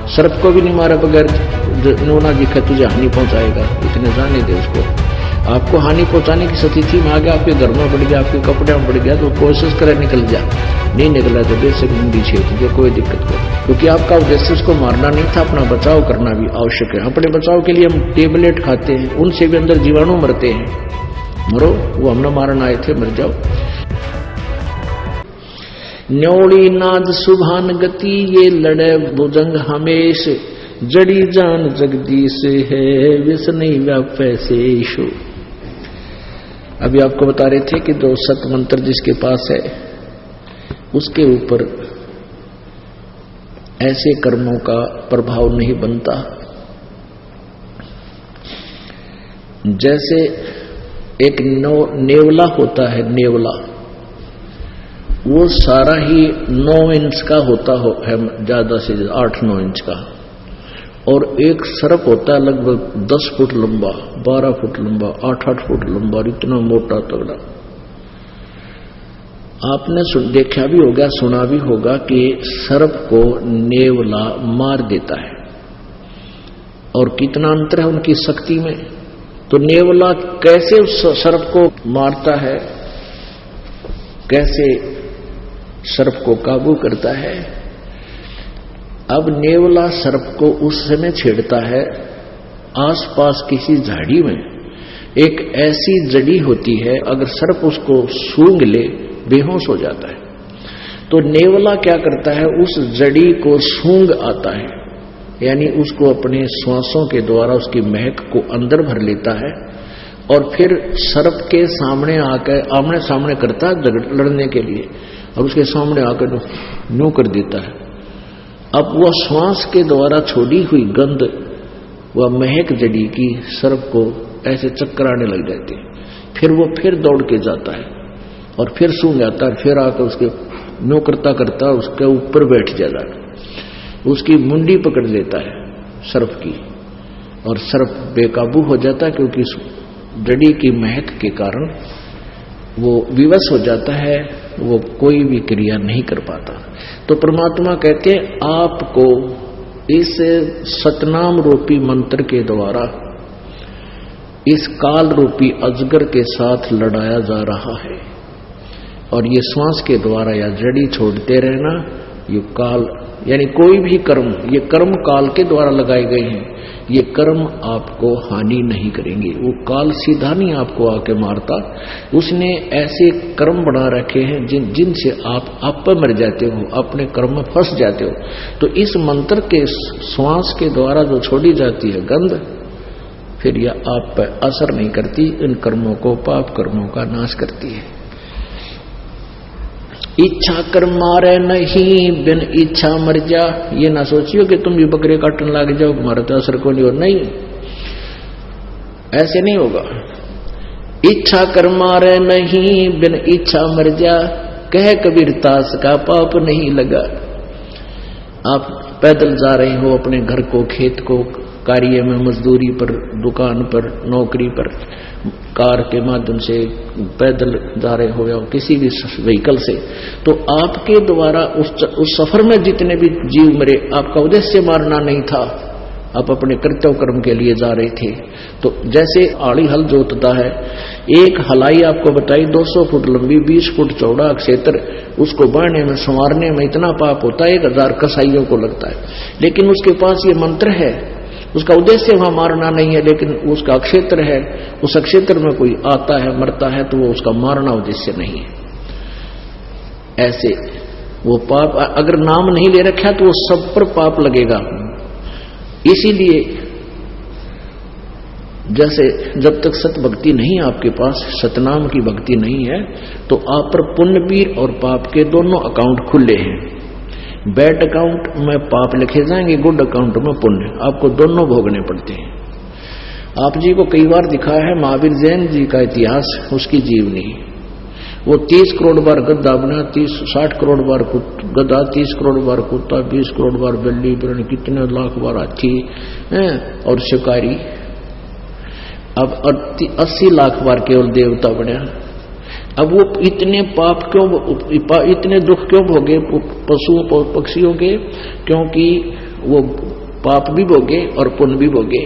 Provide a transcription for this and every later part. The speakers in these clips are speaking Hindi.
सर्प को भी नहीं मारा बगैर नोना दिखा तुझे हानि पहुंचाएगा, इतने जाने दे उसको। आपको हानि पहुंचाने की स्थिति में आ गया, आपके घर में बढ़ गया, आपके कपड़े में बढ़ गया, तो कोशिश करे निकल जा, नहीं निकला तो बेशक मुंडी छेद दे, कोई दिक्कत नहीं, क्योंकि आपका उद्देश्य उसको मारना नहीं था, अपना बचाव करना भी आवश्यक है। अपने बचाव के लिए हम टेबलेट खाते हैं, उनसे भी अंदर जीवाणु मरते हैं, मरो, वो हमने मारना आए थे, मर जाओ। न्योड़ी नाद सुभान गति, ये लड़े भुजंग हमेश, जड़ी जान जगदीश है, विष नहीं व्यापै शेषु। अभी आपको बता रहे थे कि जो सत मंत्र जिसके पास है उसके ऊपर ऐसे कर्मों का प्रभाव नहीं बनता। जैसे एक नेवला होता है, नेवला वो सारा ही 9 इंच का होता है, ज्यादा से ज्यादा 8-9 इंच का, और एक सर्प होता है लगभग 10 फुट लंबा, 12 फुट लंबा, 8-8 फुट लंबा, इतना मोटा तगड़ा। आपने देखा भी होगा, सुना भी होगा कि सर्प को नेवला मार देता है, और कितना अंतर है उनकी शक्ति में। तो नेवला कैसे उस सर्प को मारता है, कैसे सर्प को काबू करता है। अब नेवला सर्प को उस समय छेड़ता है, आसपास किसी झाड़ी में एक ऐसी जड़ी होती है, अगर सर्प उसको सूंघ ले बेहोश हो जाता है। तो नेवला क्या करता है, उस जड़ी को सूंघ आता है, यानी उसको अपने श्वासों के द्वारा उसकी महक को अंदर भर लेता है, और फिर सर्प के सामने आकर आमने सामने करता है लड़ने के लिए, और उसके सामने आकर न्यू कर देता है। अब वह श्वास के द्वारा छोड़ी हुई गंध, वह महक जड़ी की सर्प को ऐसे चक्कराने लग जाती है। फिर वो फिर दौड़ के जाता है और फिर सूंघ आता है, फिर आकर उसके न्यू करता करता उसके ऊपर बैठ जाता है, उसकी मुंडी पकड़ लेता है सर्प की, और सर्प बेकाबू हो जाता है, क्योंकि जड़ी की महक के कारण वो विवश हो जाता है, वो कोई भी क्रिया नहीं कर पाता। तो परमात्मा कहते हैं आपको इस सतनाम रूपी मंत्र के द्वारा इस काल रूपी अजगर के साथ लड़ाया जा रहा है, और ये श्वास के द्वारा या जड़ी छोड़ते रहना, ये काल यानी कोई भी कर्म, ये कर्म काल के द्वारा लगाए गए हैं, ये कर्म आपको हानि नहीं करेंगे। वो काल सीधा नहीं आपको आके मारता, उसने ऐसे कर्म बना रखे हैं जिनसे आप पर मर जाते हो, अपने कर्म में फंस जाते हो। तो इस मंत्र के श्वास के द्वारा जो छोड़ी जाती है गंध, फिर यह आप पर असर नहीं करती, इन कर्मों को, पाप कर्मों का नाश करती है। इच्छा कर मारे नहीं, बिन इच्छा मर जा। ये ना सोचियो कि तुम भी बकरे काटने लग जाओ, तुम्हारा तो असर को नहीं हो, नहीं, ऐसे नहीं होगा। इच्छा कर मारे नहीं, बिन इच्छा मर जा, कह कबीर दास का पाप नहीं लगा। आप पैदल जा रहे हो अपने घर को, खेत को, कार्य में, मजदूरी पर, दुकान पर, नौकरी पर, कार के माध्यम से पैदल जा रहे हो या किसी भी व्हीकल से, तो आपके द्वारा उस सफर में जितने भी जीव मरे, आपका उद्देश्य मारना नहीं था, आप अपने कर्तव्य कर्म के लिए जा रहे थे। तो जैसे आड़ी हल जोतता है, एक हलाई आपको बताई 200 फुट लंबी, 20 फुट चौड़ा क्षेत्र, उसको बांधने में, संवारने में इतना पाप होता है, 1000 कसाईयों को लगता है। लेकिन उसके पास ये मंत्र है, उसका उद्देश्य वहां मारना नहीं है, लेकिन उसका क्षेत्र है, उस क्षेत्र में कोई आता है, मरता है, तो वो उसका मारना उद्देश्य नहीं है। ऐसे वो पाप अगर नाम नहीं ले रखा तो वो सब पर पाप लगेगा। इसीलिए जैसे जब तक सत भक्ति नहीं आपके पास, सतनाम की भक्ति नहीं है, तो आप पर पुण्य भी और पाप के दोनों अकाउंट खुले हैं। बैड अकाउंट में पाप लिखे जाएंगे, गुड अकाउंट में पुण्य, आपको दोनों भोगने पड़ते हैं। आप जी को कई बार दिखाया है महावीर जैन जी का इतिहास, उसकी जीवनी। वो 30 करोड़ बार गद्दा बना, 60 करोड़ बार गद्दा, 30 करोड़ बार कुत्ता, 20 करोड़ बार बिल्ली, बिरण, कितने लाख बार हाथी और शिकारी। अब 80 लाख बार केवल देवता बना। अब वो इतने पाप क्यों, इतने दुख क्यों भोगे पशुओं पक्षियों के? क्योंकि वो पाप भी भोगे और पुण्य भी भोगे।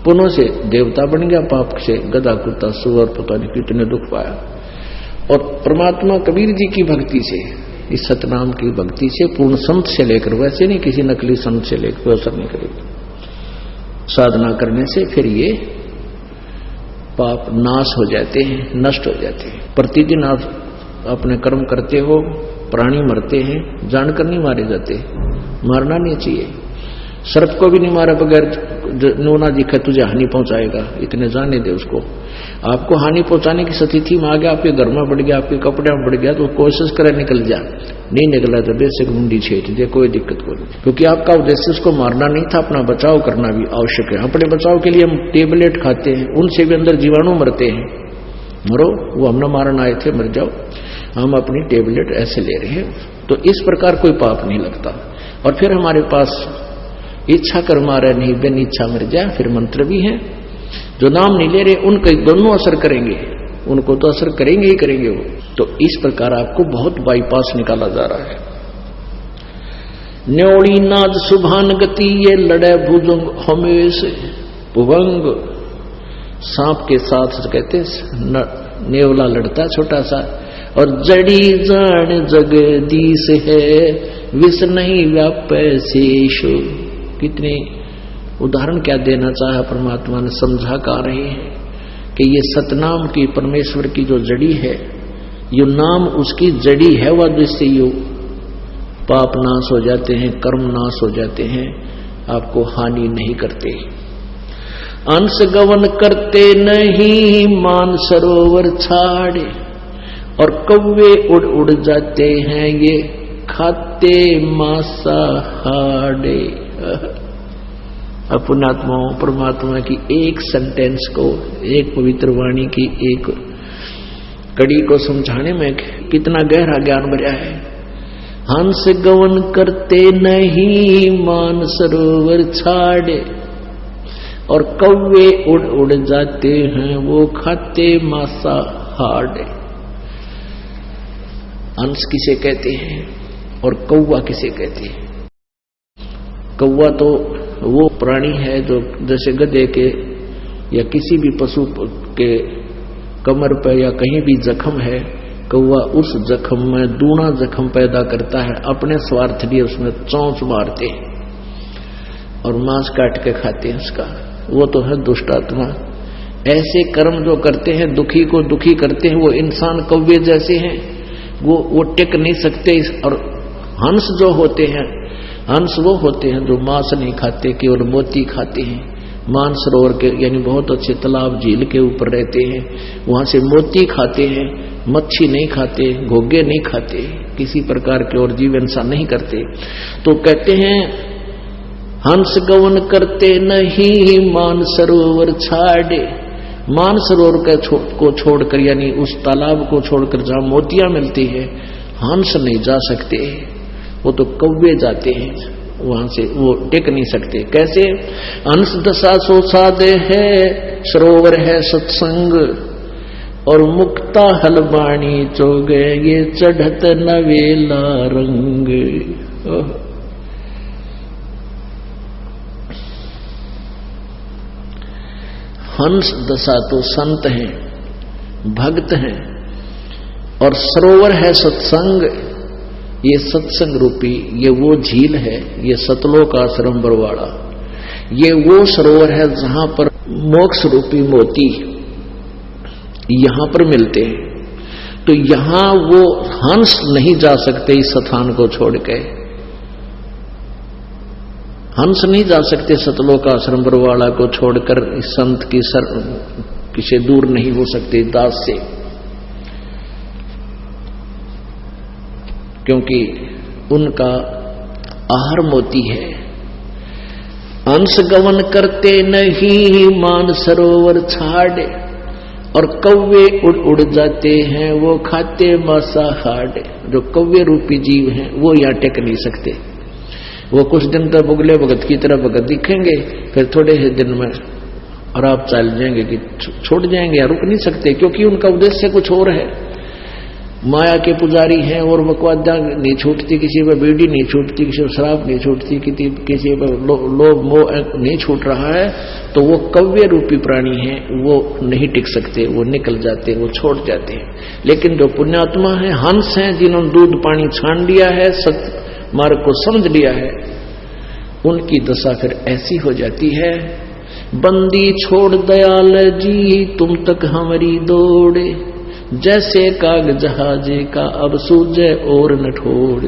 पुण्यों से देवता बन गया, पाप से गधा कुत्ता सुअर, पता नहीं कितने दुख पाया। और परमात्मा कबीर जी की भक्ति से, इस सतनाम की भक्ति से, पूर्ण संत से लेकर, वैसे नहीं किसी नकली संत से लेकर कोई असर नहीं करेगी। साधना करने से फिर ये पाप नाश हो जाते हैं, नष्ट हो जाते हैं। प्रतिदिन आप अपने कर्म करते हो, प्राणी मरते हैं, जानकर नहीं मारे जाते, मारना नहीं चाहिए। सर्प को भी नहीं मारा बगैर नूना दिखे तुझे हानि पहुंचाएगा, इतने जाने दे उसको। आपको हानि पहुंचाने की स्थिति में आ गया, आपके घर में बढ़ गया, आपके कपड़े में बढ़ गया, तो कोशिश करे निकल जा, नहीं निकला तो बेसिक मुंडी छेड़ दे, कोई दिक्कत को नहीं। क्योंकि आपका उद्देश्य उसको मारना नहीं था, अपना बचाव करना भी आवश्यक है। अपने बचाव के लिए हम टेबलेट खाते हैं, उनसे भी अंदर जीवाणु मरते हैं। मरो, वो हमने मारना आए थे, मर जाओ, हम अपनी टेबलेट ऐसे ले रहे हैं। तो इस प्रकार कोई पाप नहीं लगता। और फिर हमारे पास इच्छा कर मारे नहीं, बिन इच्छा मर जाए, फिर मंत्र भी है। जो नाम नहीं ले रहे उनके दोनों असर करेंगे, उनको तो असर करेंगे ही करेंगे वो। तो इस प्रकार आपको बहुत बाईपास निकाला जा रहा है। न्योड़ी नाद सुभान गति, ये लड़े भुजंग हमेशा भुवंग। सांप के साथ कहते नेवला लड़ता छोटा सा, और जड़ी जान जगदीश है, विष नहीं व्यापे शेषो। कितने उदाहरण क्या देना चाहा परमात्मा ने, समझा का रहे हैं कि ये सतनाम की परमेश्वर की जो जड़ी है, यो नाम उसकी जड़ी है, वह जिससे यो पाप नाश हो जाते हैं, कर्म नाश हो जाते हैं, आपको हानि नहीं करते। अंश गवन करते नहीं, मान सरोवर छाड़े, और कौवे उड़ उड़ जाते हैं, ये खाते मांसाहारे। पुण्यात्माओं, परमात्मा की एक सेंटेंस को, एक पवित्र वाणी की एक कड़ी को समझाने में कितना गहरा ज्ञान भरा है। हंस गवन करते नहीं, मान सरोवर छाड़े, और कौवे उड़ उड़ जाते हैं, वो खाते मांसाहारे। हंस किसे कहते हैं और कौवा किसे कहते हैं? कौवा तो वो प्राणी है जो जैसे गधे के या किसी भी पशु के कमर पर या कहीं भी जख्म है, कौवा उस जख्म में दूना जख्म पैदा करता है, अपने स्वार्थ लिए उसमें चोंच मारते हैं और मांस काट के खाते हैं उसका। वो तो है दुष्ट आत्मा। ऐसे कर्म जो करते हैं, दुखी को दुखी करते हैं, वो इंसान कौवे जैसे हैं, वो टिक नहीं सकते। और हंस जो होते हैं, हंस वो होते हैं जो मांस नहीं खाते, केवल मोती खाते हैं। मानसरोवर के यानी बहुत अच्छे तालाब झील के ऊपर रहते हैं, वहां से मोती खाते हैं, मच्छी नहीं खाते, घोगे नहीं खाते, किसी प्रकार के और जीव हिंसा नहीं करते। तो कहते हैं हंस गवन करते नहीं, मानसरोवर छाड़े। मानसरोवर को छोड़कर यानी उस तालाब को छोड़कर जहां मोतियां मिलती है, हंस नहीं जा सकते, वो तो कौवे जाते हैं, वहां से वो टिक नहीं सकते। कैसे? हंस दशा सो साधे है, सरोवर है सत्संग, और मुक्ता हलबाणी चोगे, ये चढ़त नवेला रंग। हंस दशा तो संत हैं, भक्त हैं, और सरोवर है सत्संग। ये सत्संग रूपी ये वो झील है, ये सतलोक आश्रम बरवाड़ा, ये वो सरोवर है जहां पर मोक्ष रूपी मोती यहां पर मिलते हैं। तो यहां वो हंस नहीं जा सकते इस स्थान को छोड़ के, हंस नहीं जा सकते सतलोक आश्रम बरवाड़ा को छोड़कर, इस संत की किसे दूर नहीं हो सकते दास से, क्योंकि उनका आहार मोती है। अंश गवन करते नहीं, मान सरोवर छाड़े, और कौवे उड़ उड़ जाते हैं, वो खाते मांसाहार। जो कौवे रूपी जीव हैं वो यहां टिक नहीं सकते। वो कुछ दिन तक बुगले भगत की तरह भगत दिखेंगे, फिर थोड़े ही दिन में और आप चल जाएंगे कि छोड़ जाएंगे या रुक नहीं सकते, क्योंकि उनका उद्देश्य कुछ और है। माया के पुजारी हैं और बकवादा नहीं छूटती, किसी पर बीड़ी नहीं छूटती, किसी पर शराब नहीं छूटती, किसी पर लोभ मोह नहीं छूट रहा है, तो वो कव्य रूपी प्राणी हैं, वो नहीं टिक सकते, वो निकल जाते, वो छोड़ जाते हैं। लेकिन जो पुण्यात्मा है, हंस हैं, जिन्होंने दूध पानी छान लिया है, सत्य मार्ग को समझ लिया है, उनकी दशा फिर ऐसी हो जाती है, बंदी छोड़ दयाल जी तुम तक हमारी दौड़े, जैसे काग जहाजे का अब सूझे और न ठोड़।